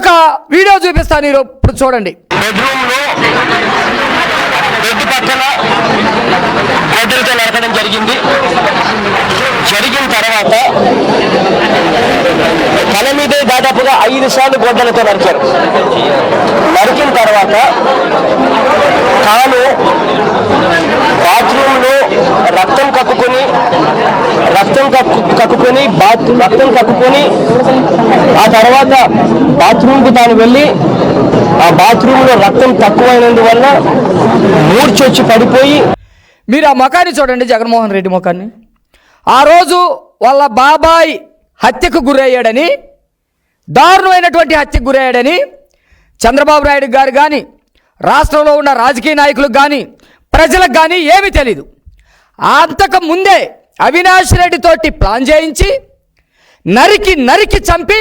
ఒక వీడియో చూపిస్తాను ఇప్పుడు చూడండి. బెడ్రూమ్లో బెడ్ పక్కన గొడ్డలతో నరకడం జరిగింది. జరిగిన తర్వాత తల మీదే దాదాపుగా 5 సార్లు గొడ్డలతో నరికారు. నరికిన తర్వాత తాను బాత్రూంలో రక్తం కక్కుకొని ఆ తర్వాత బాత్రూమ్కి తాను వెళ్ళి ఆ బాత్రూంలో రక్తం తక్కువైనందువల్ల మూర్చొచ్చి పడిపోయి. మీరు ఆ ముఖాన్ని చూడండి, జగన్మోహన్ రెడ్డి ముఖాన్ని. ఆ రోజు వాళ్ళ బాబాయ్ హత్యకు గురయ్యాడని, దారుణమైనటువంటి హత్యకు గురయ్యాడని చంద్రబాబు నాయుడు గారు కానీ, రాష్ట్రంలో ఉన్న రాజకీయ నాయకులకు కానీ, ప్రజలకు కానీ ఏమీ తెలీదు. అంతకు ముందే అవినాష్ రెడ్డితోటి ప్లాన్ చేయించి నరికి చంపి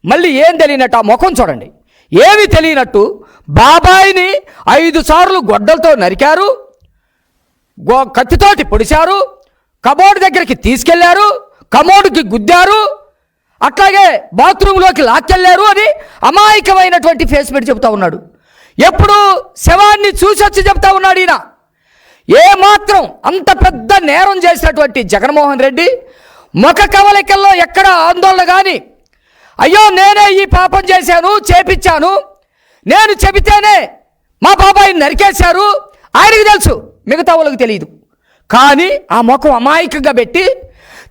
మళ్ళీ ఏం తెలియనట్టు ఆ ముఖం చూడండి, ఏమీ తెలియనట్టు బాబాయిని 5 సార్లు గొడ్డలతో నరికారు, కత్తితోటి పొడిచారు, కబోర్డు దగ్గరికి తీసుకెళ్లారు, కమోడుకి గుద్దారు, అట్లాగే బాత్రూంలోకి లాక్కెళ్ళారు అని అమాయకమైనటువంటి ఫేస్ పెట్టి చెప్తా ఉన్నాడు. ఎప్పుడు శవాన్ని చూసొచ్చి చెప్తా ఉన్నాడు ఈయన. ఏమాత్రం అంత పెద్ద నేరం చేసినటువంటి జగన్మోహన్ రెడ్డి ముఖ కవలికల్లో ఎక్కడ ఆందోళన కానీ, అయ్యో నేనే ఈ పాపం చేశాను, చేపించాను, నేను చెబితేనే మా బాబాయిని నరికేశారు, ఆయనకు తెలుసు, మిగతా వాళ్ళకి తెలియదు. కానీ ఆ ముఖం అమాయకంగా పెట్టి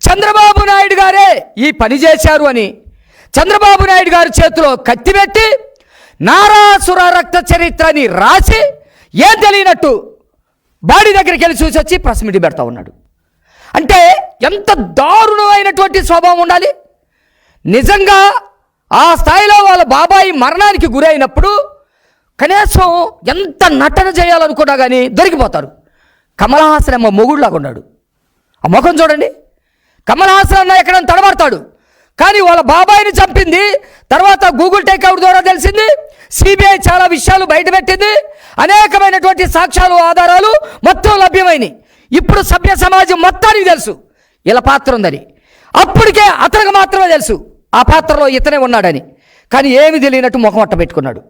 చంద్రబాబు నాయుడు గారే ఈ పని చేశారు అని చంద్రబాబు నాయుడు గారి చేతిలో కత్తి పెట్టి నారాసుర రక్త చరిత్రని రాసి ఏం తెలియనట్టు బాడీ దగ్గరికి వెళ్ళి చూసి వచ్చి ప్రెస్ మీట్ పెడతా ఉన్నాడు. అంటే ఎంత దారుణమైనటువంటి స్వభావం ఉండాలి. నిజంగా ఆ స్థాయిలో వాళ్ళ బాబాయి మరణానికి గురైనప్పుడు కనీసం ఎంత నటన చేయాలనుకున్నా కానీ దొరికిపోతారు. కమల్ హాసన్ అమ్మ మొగుడులాగా ఉన్నాడు. ఆ ముఖం చూడండి, కమల్ హాసన్ అన్న ఎక్కడైనా తడబడతాడు. కానీ వాళ్ళ బాబాయిని చంపింది తర్వాత గూగుల్ టేక్అవుట్ ద్వారా తెలిసింది, సిబిఐ చాలా విషయాలు బయటపెట్టింది, అనేకమైనటువంటి సాక్ష్యాలు ఆధారాలు మొత్తం లభ్యమైనవి. ఇప్పుడు సభ్య సమాజం మొత్తానికి తెలుసు ఇలా పాత్ర ఉందని. అప్పటికే అతనికి మాత్రమే తెలుసు ఆ పాత్రలో ఇతనే ఉన్నాడని. కానీ ఏమి తెలియనట్టు ముఖం అట్ట పెట్టుకున్నాడు.